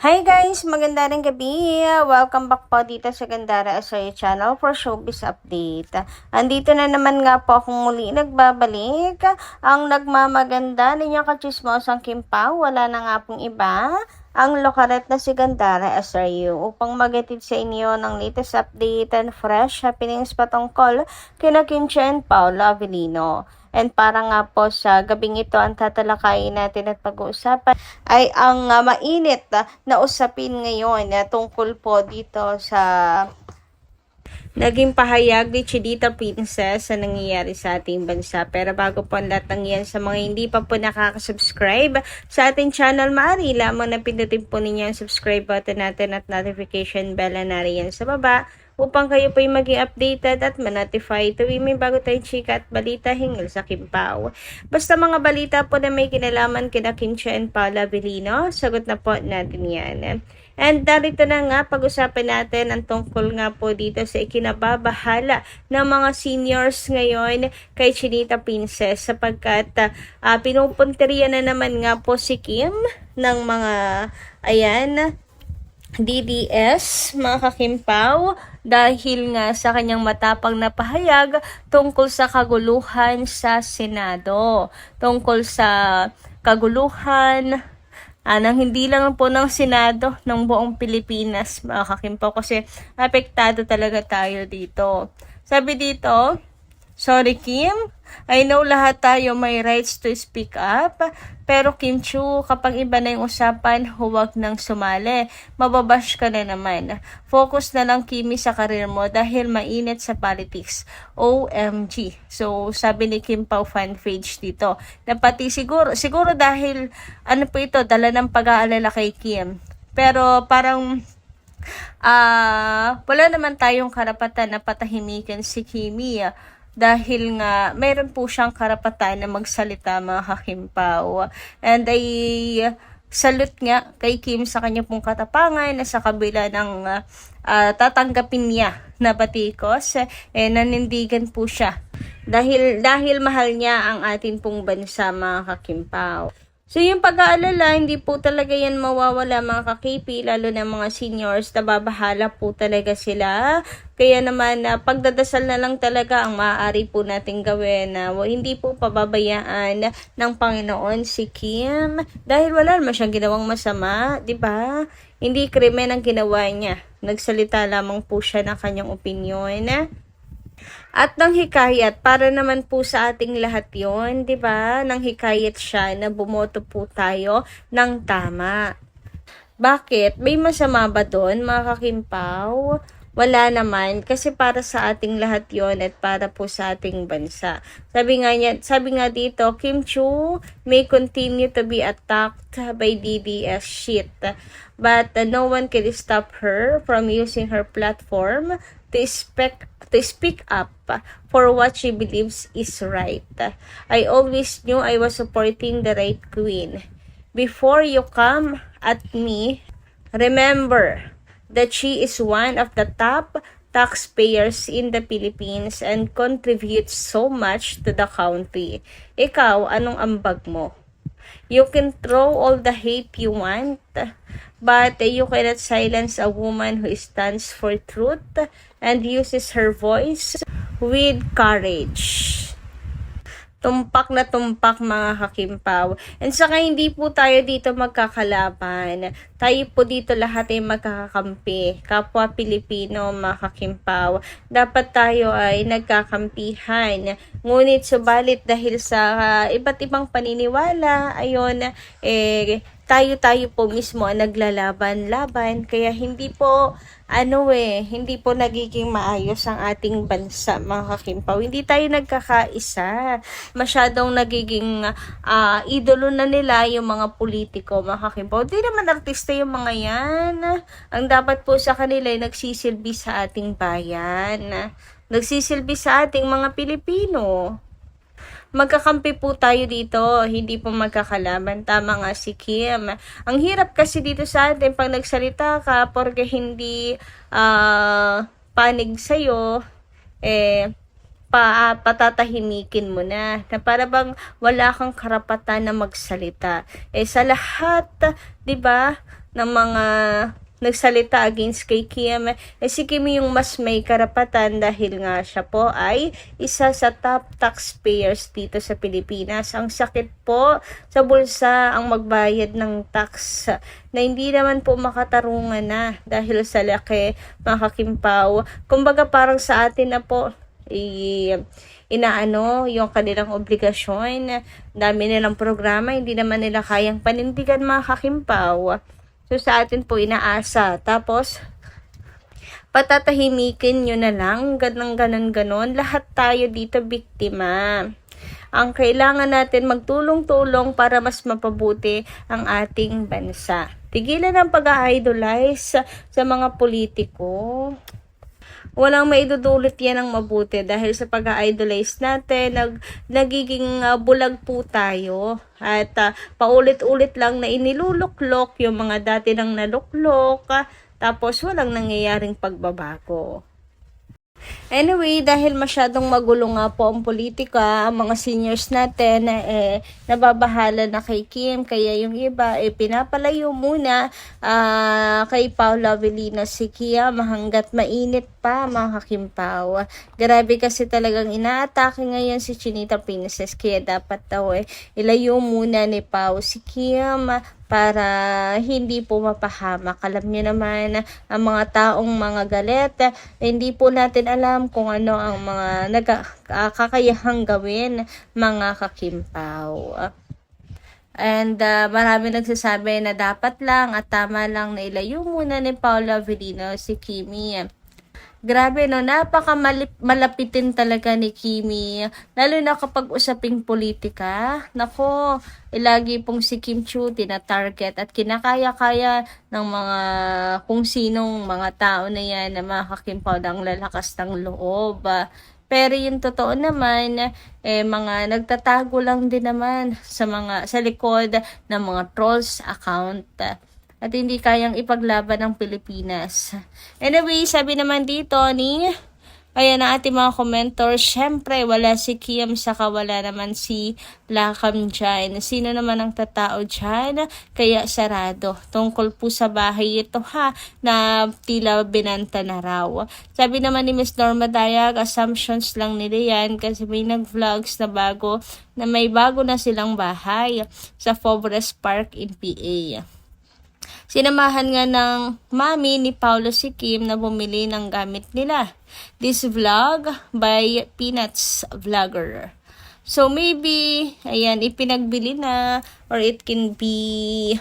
Hi guys! Magandang gabi! Welcome back po dito sa Gandara Asoy Channel for Showbiz Update. Andito na naman nga po akong muli nagbabalik. Ang nagmamaganda ninyong kachismosang Kim Pao, wala na nga pong iba, ang lokaret na si Gandara SRU upang magatid sa inyo ng latest update and fresh happenings patungkol kina Kim Chiu and Paolo Avellino. And para nga po sa gabing ito, ang tatalakayin natin at pag-uusapan ay ang mainit na usapin ngayon tungkol po dito sa naging pahayag ni Chinita Princess sa nangyayari sa ating bansa. Pero bago po ang lahat ng yan, sa mga hindi pa po nakaka-subscribe sa ating channel, maaari lamang na pindutin po ninyo ang subscribe button natin at notification bell na nariyan sa baba upang kayo po yung maging updated at manotify tuwing may bago tayong chika at balita hinggil sa Kim Pao. Basta mga balita po na may kinalaman kina Kim Chiu and Paolo Avellino, sagot na po natin yan. And darito na nga, pag-usapan natin ang tungkol nga po dito sa ikinababahala ng mga seniors ngayon kay Chinita Princess sapagkat pinupunteriya na naman nga po si Kim ng mga DDS, mga kakimpaw, dahil nga sa kanyang matapang na pahayag tungkol sa kaguluhan sa Senado. Tungkol sa kaguluhan ng hindi lang po ng Senado, ng buong Pilipinas, mga kakimpaw, kasi apektado talaga tayo dito. Sabi dito, sorry Kim, I know lahat tayo may rights to speak up, pero Kim Chiu, kapag iba na yung usapan, huwag nang sumali. Mababash ka na naman. Focus na lang Kimi sa karir mo dahil mainit sa politics. OMG. So, sabi ni Kim Pao fan page dito. Na pati siguro dahil, po ito, dala ng pag-aalala kay Kim. Pero parang, wala naman tayong karapatan na patahimikan si Kimi. Dahil nga, mayroon po siyang karapatan na magsalita, mga kakimpaw. And ay salute nga kay Kim sa kanya pong katapangan na sa kabila ng tatanggapin niya na batikos, nanindigan po siya. Dahil mahal niya ang atin pong bansa, mga kakimpaw. So yung pag-aalala, hindi po talaga yan mawawala, mga kakipi, lalo na mga seniors, nababahala po talaga sila. Kaya naman, pagdadasal na lang talaga ang maaari po nating gawin na hindi po pababayaan ng Panginoon si Kim. Dahil wala naman siyang ginawang masama, di ba? Hindi krimen ang ginawa niya. Nagsalita lamang po siya ng kanyang opinyon. At nang hikayat, para naman po sa ating lahat yon, di ba? Nang hikayat siya na bumoto po tayo ng tama. Bakit? May masama ba doon, mga kakimpaw? Wala naman, kasi para sa ating lahat yon at para po sa ating bansa. Sabi nga dito, Kim Chiu may continue to be attacked by DDS shit, but no one can stop her from using her platform to speak up for what she believes is right. I always knew I was supporting the right queen. Before you come at me, remember that she is one of the top taxpayers in the Philippines and contributes so much to the country. Ikaw, anong ambag mo? You can throw all the hate you want, but you cannot silence a woman who stands for truth and uses her voice with courage. Tumpak na tumpak, mga kakimpaw. And saka hindi po tayo dito magkakalaban. Tayo po dito lahat ay magkakakampi. Kapwa Pilipino, mga kakimpaw. Dapat tayo ay nagkakampihan. Ngunit subalit dahil sa iba't ibang paniniwala, tayo po mismo ang naglalaban-laban. Kaya hindi po nagiging maayos ang ating bansa, mga kakimpaw. Hindi tayo nagkakaisa. Masyadong nagiging idolo na nila yung mga politiko, mga kakimpaw. Di naman artista yung mga yan. Ang dapat po sa kanila ay nagsisilbi sa ating bayan. Nagsisilbi sa ating mga Pilipino. Magkakampi po tayo dito, hindi po magkakalaban. Tama nga si Kim. Ang hirap kasi dito sa atin pag nagsalita ka porque hindi panig sa'yo, patatahimikin mo na para bang wala kang karapatan na magsalita. Sa lahat, 'di ba, ng mga nagsalita against kay Kim, si Kim yung mas may karapatan dahil nga siya po ay isa sa top taxpayers dito sa Pilipinas. Ang sakit po sa bulsa ang magbayad ng tax na hindi naman po makatarungan na dahil sa laki, mga kakimpaw. Kumbaga parang sa atin na po inaano yung kanilang obligasyon, dami nilang programa, hindi naman nila kayang panindigan, mga kakimpaw. So, sa atin po inaasa. Tapos, patatahimikin nyo na lang, ganon. Lahat tayo dito biktima. Ang kailangan natin magtulong-tulong para mas mapabuti ang ating bansa. Tigilan ang pag-idolize sa mga politiko. Walang maidudulot yan ng mabuti dahil sa pag-idolize natin, nagiging bulag po tayo. At paulit-ulit lang na iniluluklok yung mga dati nang naluklok, tapos walang nangyayaring pagbabago. Anyway, dahil masyadong magulo nga po ang politika, ang mga seniors natin nababahala na kay Kim, kaya yung iba pinapalayo muna kay Paula Avellino si Kim hanggat mainit pa, mga kakimpaw. Grabe kasi talagang inaatake ngayon si Chinita Princess, kaya dapat daw ilayo muna ni Pao si Kim para hindi po mapahamak. Alam niyo naman, ang mga taong mga galit, hindi po natin alam kung ano ang mga kakayahang gawin, mga kakimpaw. And marami nagsasabi na dapat lang at tama lang na ilayo muna ni Paula Avellino si Kimi. Grabe no, napaka-malapitin talaga ni Kimi, lalo na kapag usaping politika. Nako, lagi pong si Kim Chiu tina-target at kinakaya-kaya ng mga kung sinong mga tao na yan na makakimpaw ng lalakas ng loob. Pero yung totoo naman, mga nagtatago lang din naman sa likod ng mga trolls account. At hindi kayang ipaglaban ng Pilipinas. Anyway, sabi naman dito ayan ang ating mga commentors, syempre wala si Kim, saka wala naman si Lakam dyan. Sino naman ang tatao dyan? Kaya sarado. Tungkol po sa bahay ito na tila binanta na raw. Sabi naman ni Miss Norma Dayag, assumptions lang nila yan kasi may nag-vlogs na may bago na silang bahay sa Forest Park in PA. Sinamahan nga ng mami ni Paulo si Kim na bumili ng gamit nila. This vlog by Peanuts Vlogger. So maybe, ayan, ipinagbili na or it can be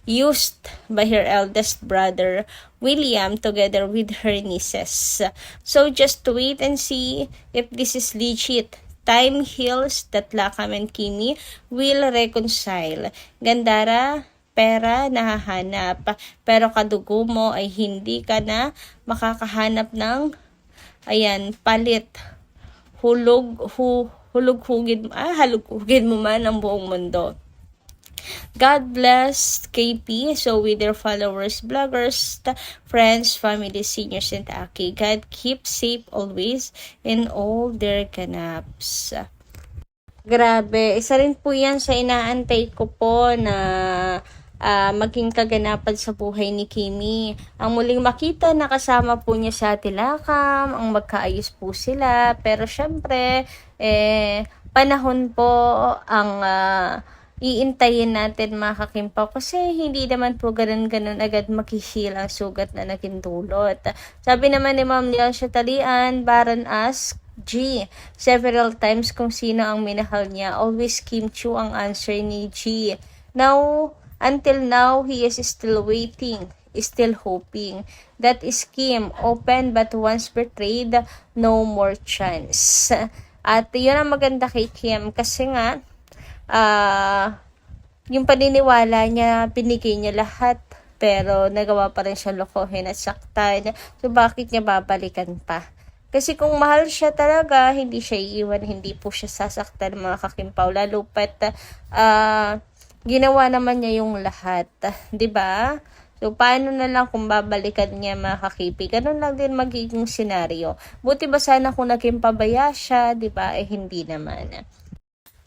used by her eldest brother, William, together with her nieces. So just wait and see if this is legit. Time heals that Lakam and Kimi will reconcile. Gandara, pera nahahanap, pero kadugo mo ay hindi ka na makakahanap ng palit. Halugugin mo man ang buong mundo. God bless KP. So with their followers, bloggers, friends, family, seniors, and Aki. God keep safe always in all their ganaps. Grabe, isa rin po yan sa inaantay ko po na maging kaganapan sa buhay ni Kimi. Ang muling makita na kasama po niya sa Tilakam, ang magkaayos po sila. Pero syempre, panahon po ang iintayin natin, mga kakimpaw, kasi hindi naman po ganun agad makihil ang sugat na naging dulot. Sabi naman ni Ma'am Leon Talian, Baron asked G several times kung sino ang minahal niya. Always Kim Chiu ang answer ni G. Until now, he is still waiting, still hoping. That is Kim, open but once betrayed, no more chance. At yun ang maganda kay Kim kasi nga, yung paniniwala niya, binigay niya lahat, pero nagawa pa rin siya lokohin at saktan. So bakit niya babalikan pa? Kasi kung mahal siya talaga, hindi siya iiwan, hindi po siya sasaktan, mga kakimpaw. Lalo pat ginawa naman niya yung lahat, 'di ba? So paano na lang kung babalikan niya, mga kakipi? Ganun lang din magiging senaryo. Buti ba sana kung naging pabaya siya, 'di ba? Hindi naman.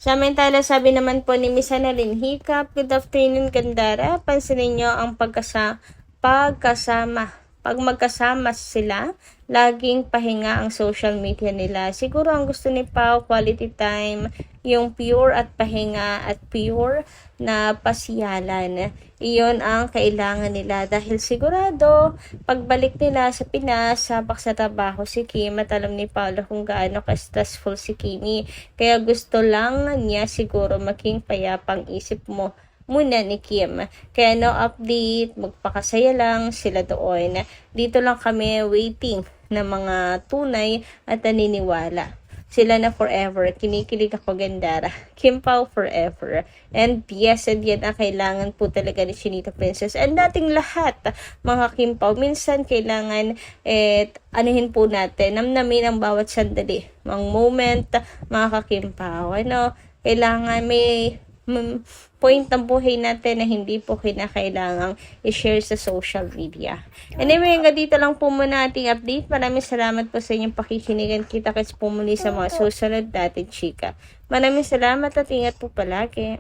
Samantala, sabi naman po ni Miss Annalyn Hiccup, good afternoon, Gandara. Pansinin nyo ang pagkasama. Pag magkasama sila, laging pahinga ang social media nila. Siguro ang gusto ni Pao, quality time, yung pure at pahinga at pure na pasyalan. Iyon ang kailangan nila dahil sigurado pagbalik nila sa Pinas, sabak sa trabaho si Kim at alam ni Paolo kung gaano ka-stressful si Kimi. Kaya gusto lang niya siguro maging payapang isip mo muna ni Kim. Kaya no update, magpakasaya lang sila doon. Dito lang kami waiting na mga tunay at naniniwala. Sila na forever. Kinikilig ako, Gandara. Kim Pao forever. And yes, and yan ang kailangan po talaga ni Chinita Princess. And dating lahat, mga Kim Pao, minsan kailangan anuhin po natin, namnamin ang bawat sandali. Mga moment, mga ka-Kim Pao. Kailangan may point ng buhay natin na hindi po kinakailangang i-share sa social media. Anyway, hanggang dito lang po muna ating update. Maraming salamat po sa inyong pakikinigan. Kita-kits po muli sa mga susunod natin, chika. Maraming salamat at ingat po palagi.